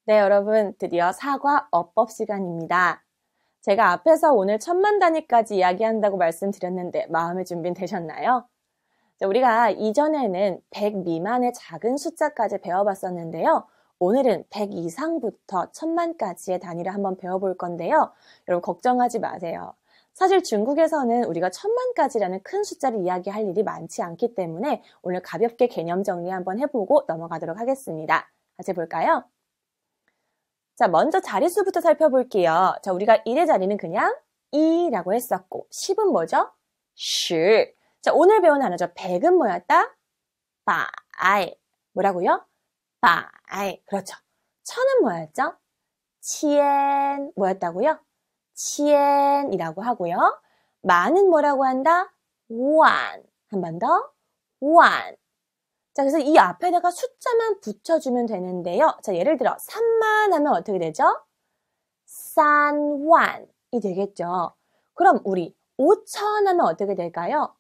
네, 여러분, 드디어 사과 어법 시간입니다. 제가 앞에서 오늘 1000만 단위까지 이야기한다고 말씀드렸는데 마음의 준비는 되셨나요? 우리가 이전에는 100 미만의 작은 숫자까지 배워봤었는데요. 오늘은 100 이상부터 1000만까지의 단위를 한번 배워볼 건데요. 여러분 걱정하지 마세요. 사실 중국에서는 우리가 1000만까지라는 큰 숫자를 이야기할 일이 많지 않기 때문에 오늘 가볍게 개념 정리 한번 해보고 넘어가도록 하겠습니다. 같이 볼까요? 자, 먼저 자릿수부터 살펴볼게요. 자, 우리가 1의 자리는 그냥 2라고 했었고 10은 뭐죠? 10. 자, 오늘 배운 단어죠. 100은 뭐였다? 百. 뭐라고요? 百. 그렇죠. 1000은 뭐였죠? 千. 뭐였다고요? 千이라고 하고요. 만은 뭐라고 한다? 万. 한 번 더. 万. 자, 그래서 이 앞에다가 숫자만 붙여주면 되는데요. 자, 예를 들어 3만 하면 어떻게 되죠? 3万이 되겠죠. 그럼 우리 5천 하면 어떻게 될까요?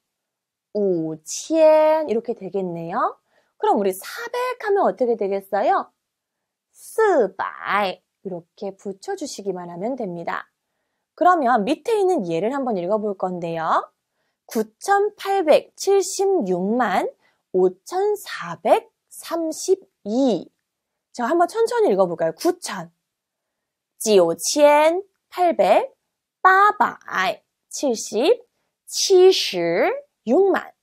5千 이렇게 되겠네요. 그럼 우리 400 하면 어떻게 되겠어요? 400 이렇게 붙여주시기만 하면 됩니다. 그러면 밑에 있는 예를 한번 읽어볼 건데요. 9876만 5432. 자, 한번 천천히 읽어볼까요? 9,000, 9876만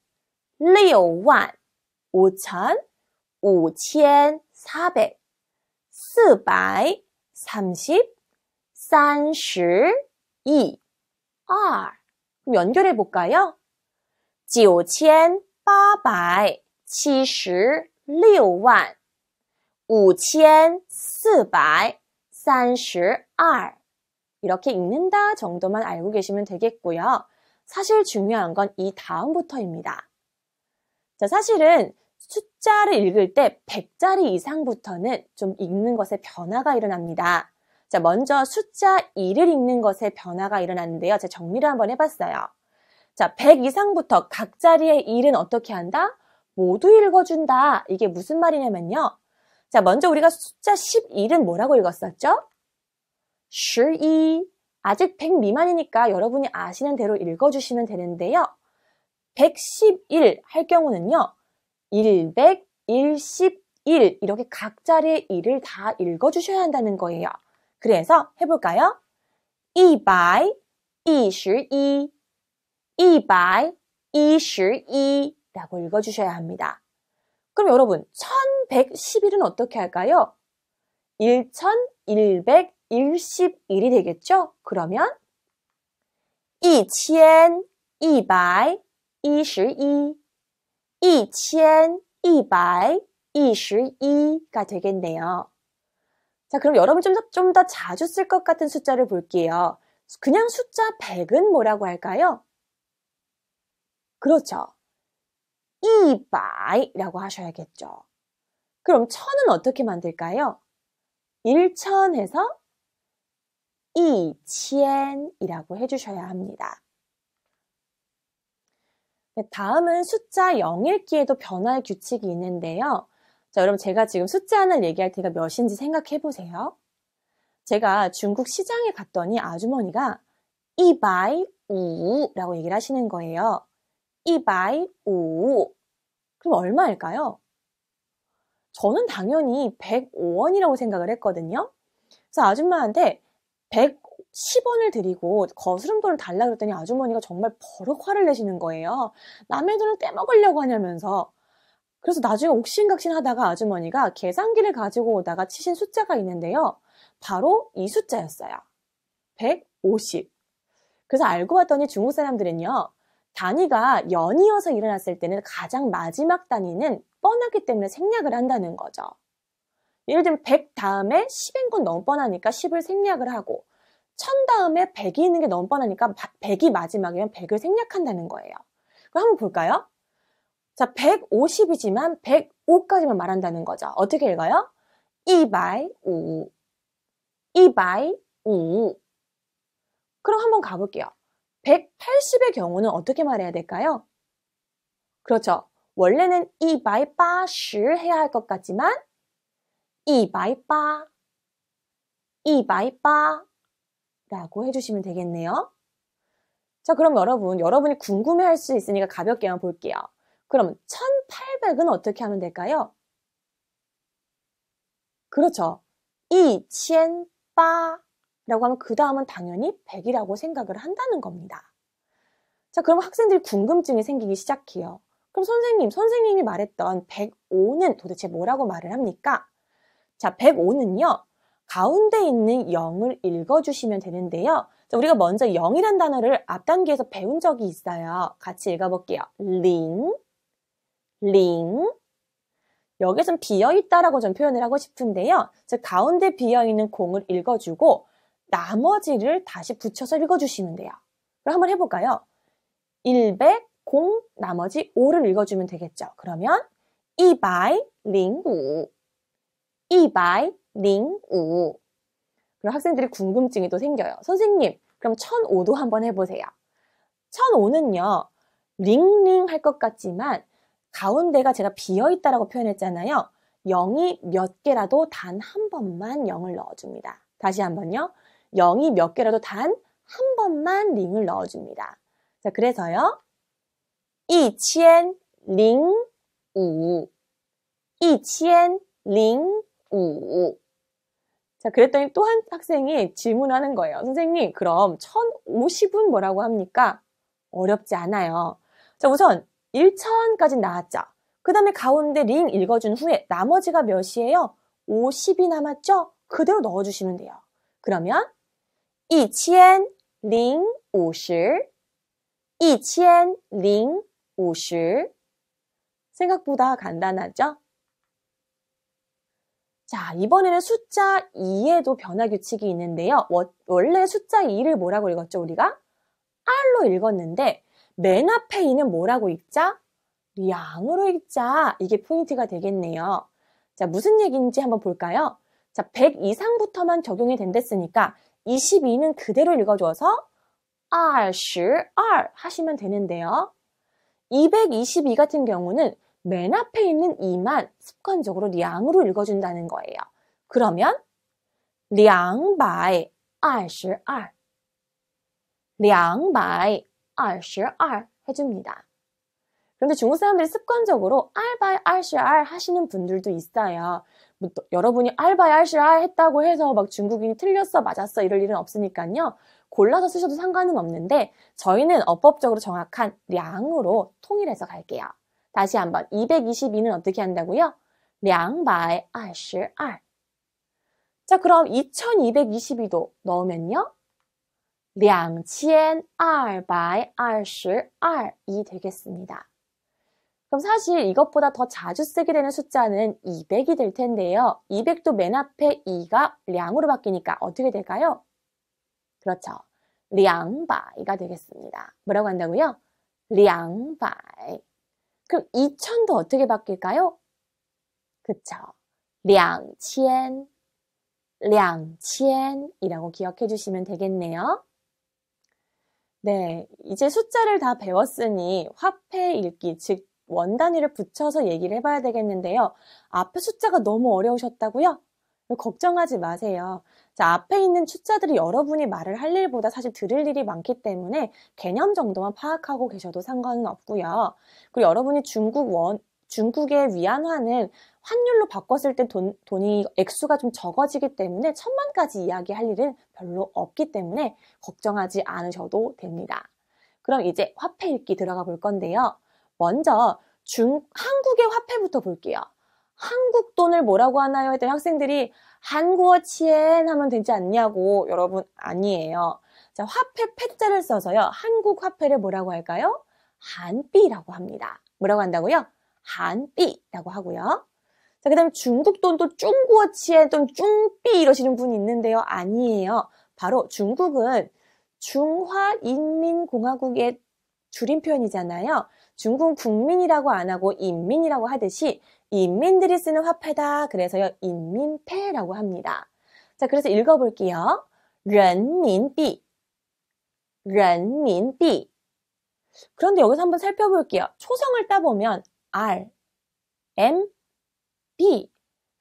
6만 5천 5432. 32. 그럼 연결해볼까요? 9876만 5432. 이렇게 읽는다 정도만 알고 계시면 되겠고요. 사실 중요한 건 이 다음부터입니다. 자, 사실은 숫자를 읽을 때 100자리 이상부터는 좀 읽는 것에 변화가 일어납니다. 자, 먼저 숫자 2를 읽는 것에 변화가 일어나는데요. 제가 정리를 한번 해봤어요. 자, 100 이상부터 각 자리의 1은 어떻게 한다? 모두 읽어준다. 이게 무슨 말이냐면요. 자, 먼저 우리가 숫자 11은 뭐라고 읽었었죠? 12. 아직 100 미만이니까 여러분이 아시는 대로 읽어주시면 되는데요. 111 할 경우는요. 100, 111 이렇게 각 자리의 1을 다 읽어주셔야 한다는 거예요. 그래서 해볼까요? 122, 222 라고 읽어주셔야 합니다. 그럼 여러분 1111은 어떻게 할까요? 1111이 되겠죠? 그러면 2222 2222가 되겠네요. 자, 그럼 여러분 좀 더 자주 쓸 것 같은 숫자를 볼게요. 그냥 숫자 100은 뭐라고 할까요? 그렇죠. 200라고 하셔야겠죠. 그럼 1000은 어떻게 만들까요? 1000에서 2000이라고 해주셔야 합니다. 네, 다음은 숫자 0읽기에도 변화의 규칙이 있는데요. 자, 여러분 제가 지금 숫자 하나를 얘기할 테니까 몇인지 생각해 보세요. 제가 중국 시장에 갔더니 아주머니가 205라고 얘기를 하시는 거예요. 205. 그럼 얼마일까요? 저는 당연히 105원이라고 생각을 했거든요. 그래서 아줌마한테 110원을 드리고 거스름돈을 달라고 그랬더니 아주머니가 정말 버럭 화를 내시는 거예요. 남의 돈을 떼먹으려고 하냐면서. 그래서 나중에 옥신각신 하다가 아주머니가 계산기를 가지고 오다가 치신 숫자가 있는데요. 바로 이 숫자였어요. 150. 그래서 알고 봤더니 중국 사람들은요. 단위가 연이어서 일어났을 때는 가장 마지막 단위는 뻔하기 때문에 생략을 한다는 거죠. 예를 들면 100 다음에 10인 건 너무 뻔하니까 10을 생략을 하고 1000 다음에 100이 있는 게 너무 뻔하니까 100이 마지막이면 100을 생략한다는 거예요. 그럼 한번 볼까요? 자, 150이지만 105까지만 말한다는 거죠. 어떻게 읽어요? 205. 205. 그럼 한번 가볼게요. 180의 경우는 어떻게 말해야 될까요? 그렇죠. 원래는 280 해야 할 것 같지만 280. 108 라고 해주시면 되겠네요. 자, 그럼 여러분이 궁금해할 수 있으니까 가볍게만 볼게요. 그럼 1800은 어떻게 하면 될까요? 그렇죠. 2008라고 하면 그 다음은 당연히 100이라고 생각을 한다는 겁니다. 자, 그럼 학생들이 궁금증이 생기기 시작해요. 그럼 선생님이 말했던 105는 도대체 뭐라고 말을 합니까? 자, 105는요. 가운데 있는 0을 읽어주시면 되는데요. 자, 우리가 먼저 0이란 단어를 앞 단계에서 배운 적이 있어요. 같이 읽어볼게요. 링. 여기선 비어있다라고 좀 표현을 하고 싶은데요. 즉 가운데 비어있는 공을 읽어주고 나머지를 다시 붙여서 읽어주시면 돼요. 그럼 한번 해볼까요? 100, 0, 나머지 5를 읽어주면 되겠죠. 그러면 205. 그럼 학생들이 궁금증이 또 생겨요. 선생님, 그럼 1005도 한번 해보세요. 1005는요. 링 할 것 같지만 가운데가 제가 비어있다라고 표현했잖아요. 0이 몇 개라도 단 한 번만 0을 넣어줍니다. 다시 한번요. 0이 몇 개라도 단 한 번만 링을 넣어줍니다. 자, 그래서요. 2005. 자, 그랬더니 또 한 학생이 질문하는 거예요. 선생님, 그럼 1050은 뭐라고 합니까? 어렵지 않아요. 자, 우선 1000까지 나왔죠. 그 다음에 가운데 링 읽어준 후에 나머지가 몇이에요? 50이 남았죠? 그대로 넣어주시면 돼요. 그러면 2050 생각보다 간단하죠? 자, 이번에는 숫자 2에도 변화 규칙이 있는데요. 원래 숫자 2를 뭐라고 읽었죠, 우리가? R로 읽었는데 맨 앞에 2는 뭐라고 읽자? 량으로 읽자. 이게 포인트가 되겠네요. 자, 무슨 얘기인지 한번 볼까요? 자, 100 이상부터만 적용이 된댔으니까 22는 그대로 읽어줘서 R 하시면 되는데요. 222 같은 경우는 맨 앞에 있는 2만 습관적으로 량으로 읽어준다는 거예요. 그러면 222 해줍니다. 그런데 중국 사람들이 습관적으로 R 하시는 분들도 있어요. 여러분이 R 했다고 해서 막 중국인이 틀렸어, 맞았어 이럴 일은 없으니까요. 골라서 쓰셔도 상관은 없는데 저희는 어법적으로 정확한 량으로 통일해서 갈게요. 다시 한번 222는 어떻게 한다고요? 222. 자, 그럼 2222도 넣으면요. 2222이 되겠습니다. 그럼 사실 이것보다 더 자주 쓰게 되는 숫자는 200이 될 텐데요. 200도 맨 앞에 2가 량으로 바뀌니까 어떻게 될까요? 그렇죠. 200가 되겠습니다. 뭐라고 한다고요? 200. 그럼 2000도 어떻게 바뀔까요? 그쵸. 2000이라고 기억해 주시면 되겠네요. 네, 이제 숫자를 다 배웠으니 화폐 읽기, 즉 원단위를 붙여서 얘기를 해봐야 되겠는데요. 앞에 숫자가 너무 어려우셨다고요? 걱정하지 마세요. 자, 앞에 있는 숫자들이 여러분이 말을 할 일보다 사실 들을 일이 많기 때문에 개념 정도만 파악하고 계셔도 상관은 없고요. 그리고 여러분이 중국의 위안화는 환율로 바꿨을 때 돈이 액수가 좀 적어지기 때문에 1000만까지 이야기할 일은 별로 없기 때문에 걱정하지 않으셔도 됩니다. 그럼 이제 화폐 읽기 들어가 볼 건데요. 먼저 한국의 화폐부터 볼게요. 한국 돈을 뭐라고 하나요? 했더니 학생들이 한국어치엔 하면 되지 않냐고. 여러분 아니에요. 자, 화폐 패자를 써서요. 한국 화폐를 뭐라고 할까요? 한비라고 합니다. 뭐라고 한다고요? 한비라고 하고요. 자, 그 다음에 중국 돈도 중국어치엔 또 중비 이러시는 분이 있는데요. 아니에요. 바로 중국은 중화인민공화국의 줄임 표현이잖아요. 중국 국민이라고 안 하고 인민이라고 하듯이 인민들이 쓰는 화폐다. 그래서요, 인민폐라고 합니다. 자, 그래서 읽어볼게요. 人民币. 그런데 여기서 한번 살펴볼게요. 초성을 따보면 R, M, B.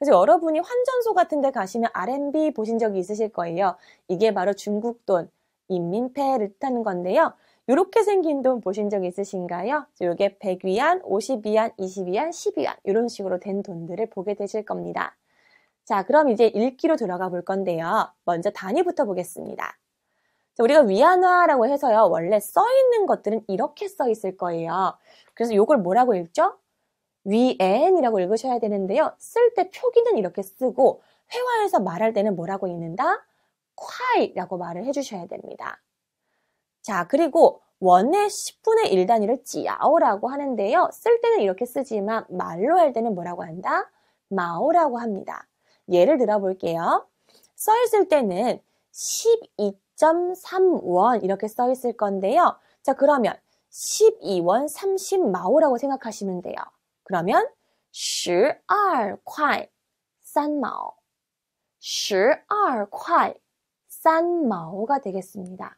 그래서 여러분이 환전소 같은 데 가시면 RMB 보신 적이 있으실 거예요. 이게 바로 중국 돈, 인민폐를 뜻하는 건데요. 이렇게 생긴 돈 보신 적 있으신가요? 이게 100위안, 50위안, 20위안, 10위안 이런 식으로 된 돈들을 보게 되실 겁니다. 자, 그럼 이제 읽기로 들어가 볼 건데요. 먼저 단위부터 보겠습니다. 자, 우리가 위안화라고 해서요. 원래 써 있는 것들은 이렇게 써 있을 거예요. 그래서 이걸 뭐라고 읽죠? 위엔이라고 읽으셔야 되는데요. 쓸 때 표기는 이렇게 쓰고 회화에서 말할 때는 뭐라고 읽는다? 콰이라고 말을 해주셔야 됩니다. 자, 그리고 원의 10분의 1 단위를 찌아오라고 하는데요. 쓸 때는 이렇게 쓰지만 말로 할 때는 뭐라고 한다? 마오라고 합니다. 예를 들어 볼게요. 써 있을 때는 12.3원 이렇게 써 있을 건데요. 자, 그러면 12원 30마오라고 생각하시면 돼요. 그러면 12块3毛 12块3毛가 되겠습니다.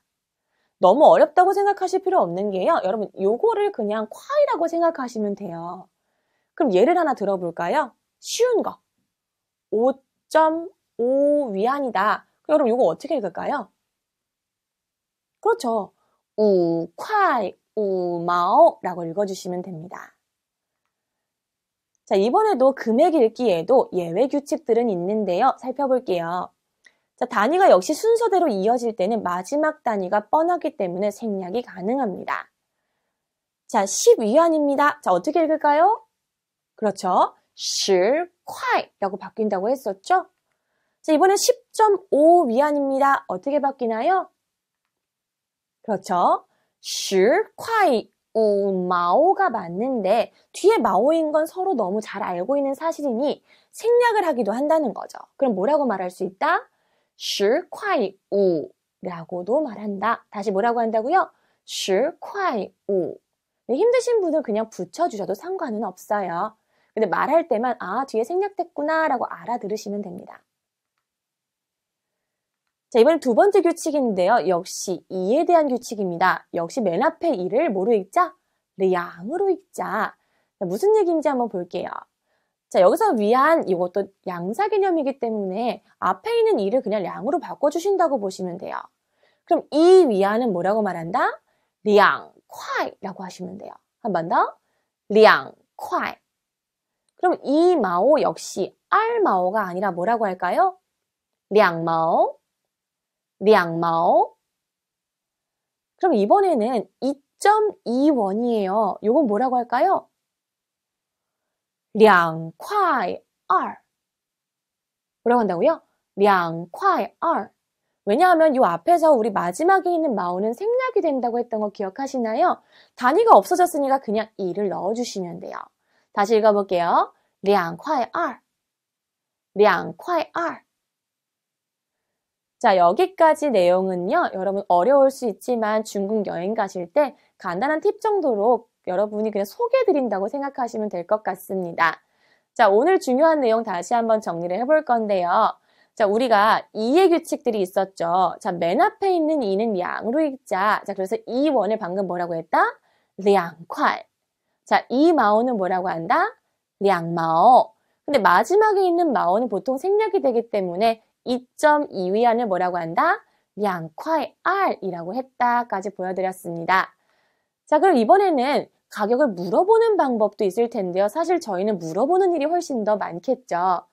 너무 어렵다고 생각하실 필요 없는 게요. 여러분, 요거를 그냥 콰이라고 생각하시면 돼요. 그럼 예를 하나 들어볼까요? 쉬운 거. 5.5 위안이다. 그럼 여러분, 요거 어떻게 읽을까요? 그렇죠. 5块5毛라고 읽어주시면 됩니다. 자, 이번에도 금액 읽기에도 예외 규칙들은 있는데요. 살펴볼게요. 자, 단위가 역시 순서대로 이어질 때는 마지막 단위가 뻔하기 때문에 생략이 가능합니다. 자, 10위안입니다. 자, 어떻게 읽을까요? 그렇죠. 10块라고 바뀐다고 했었죠? 자, 이번엔 10.5 위안입니다. 어떻게 바뀌나요? 그렇죠. 10块 5毛가 맞는데 뒤에 마오인 건 서로 너무 잘 알고 있는 사실이니 생략을 하기도 한다는 거죠. 그럼 뭐라고 말할 수 있다? 10块 5라고도 말한다. 다시 뭐라고 한다고요? 10块 5. 힘드신 분은 그냥 붙여주셔도 상관은 없어요. 근데 말할 때만 아, 뒤에 생략됐구나 라고 알아들으시면 됩니다. 자, 이번엔 두 번째 규칙인데요. 역시 이에 대한 규칙입니다. 역시 맨 앞에 이를 뭐로 읽자? 량으로 읽자. 자, 무슨 얘기인지 한번 볼게요. 자, 여기서 위안 이것도 양사 개념이기 때문에 앞에 있는 이를 그냥 량으로 바꿔주신다고 보시면 돼요. 그럼 이 위안은 뭐라고 말한다? 2块라고 하시면 돼요. 한 번 더. 2块. 그럼 이 마오 역시 알마오가 아니라 뭐라고 할까요? 2毛. 2毛. 그럼 이번에는 2.2원이에요. 요건 뭐라고 할까요? 2块2. 뭐라고 한다고요? 2块2. 왜냐하면 이 앞에서 우리 마지막에 있는 마오는 생략이 된다고 했던 거 기억하시나요? 단위가 없어졌으니까 그냥 2를 넣어주시면 돼요. 다시 읽어볼게요. 2块2. 2块2. 자, 여기까지 내용은요. 여러분 어려울 수 있지만 중국 여행 가실 때 간단한 팁 정도로 여러분이 그냥 소개해드린다고 생각하시면 될 것 같습니다. 자, 오늘 중요한 내용 다시 한번 정리를 해볼 건데요. 자, 우리가 이의 규칙들이 있었죠. 자, 맨 앞에 있는 이는 양으로 읽자. 자, 그래서 이 원을 방금 뭐라고 했다? 2块. 자, 이 마오는 뭐라고 한다? 2毛. 근데 마지막에 있는 마오는 보통 생략이 되기 때문에 2.2위안을 뭐라고 한다? 2块2이라고 했다까지 보여드렸습니다. 자, 그럼 이번에는 가격을 물어보는 방법도 있을 텐데요. 사실 저희는 물어보는 일이 훨씬 더 많겠죠.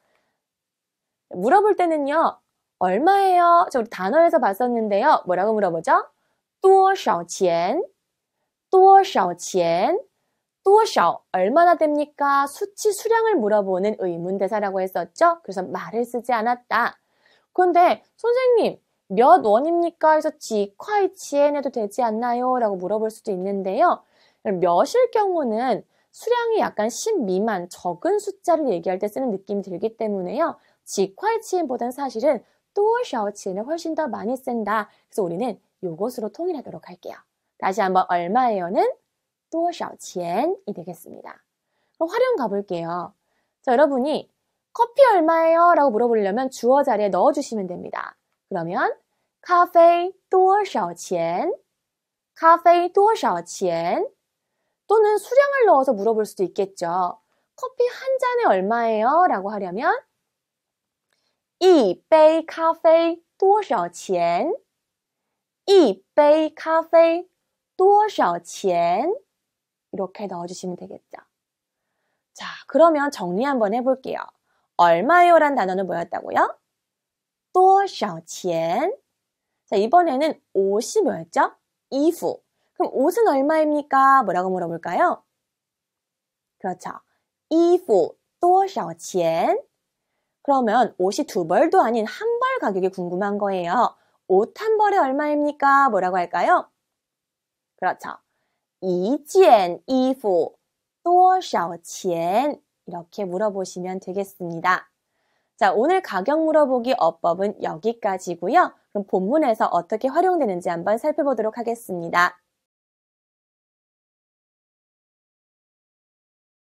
물어볼 때는요. 얼마예요? 저 우리 단어에서 봤었는데요. 뭐라고 물어보죠? 多少钱?多少钱?多少 얼마나 됩니까? 수치 수량을 물어보는 의문대사라고 했었죠. 그래서 말을 쓰지 않았다. 그런데 선생님 몇 원입니까? 해서 지콰이치엔 해도 되지 않나요? 라고 물어볼 수도 있는데요. 몇일 경우는 수량이 약간 10 미만 적은 숫자를 얘기할 때 쓰는 느낌이 들기 때문에요. 지콰이치엔보다는 사실은 多少钱을 훨씬 더 많이 쓴다. 그래서 우리는 요것으로 통일하도록 할게요. 다시 한번 얼마예요는 多少钱이 되겠습니다. 그럼 활용 가볼게요. 자, 여러분이 커피 얼마예요? 라고 물어보려면 주어 자리에 넣어주시면 됩니다. 그러면 咖啡多少钱?咖啡多少钱? 또는 수량을 넣어서 물어볼 수도 있겠죠. 커피 한 잔에 얼마예요? 라고 하려면 一杯咖啡多少钱?一杯咖啡多少钱? 이렇게 넣어주시면 되겠죠. 자, 그러면 정리 한번 해볼게요. 얼마요란 단어는 뭐였다고요? 多少钱? 자, 이번에는 옷이 뭐였죠? 衣服. 그럼 옷은 얼마입니까? 뭐라고 물어볼까요? 그렇죠. 衣服多少钱? 그러면 옷이 두 벌도 아닌 한 벌 가격이 궁금한 거예요. 옷 한 벌에 얼마입니까? 뭐라고 할까요? 그렇죠. 一件衣服多少钱? 이렇게 물어보시면 되겠습니다. 자, 오늘 가격 물어보기 어법은 여기까지고요. 그럼 본문에서 어떻게 활용되는지 한번 살펴보도록 하겠습니다.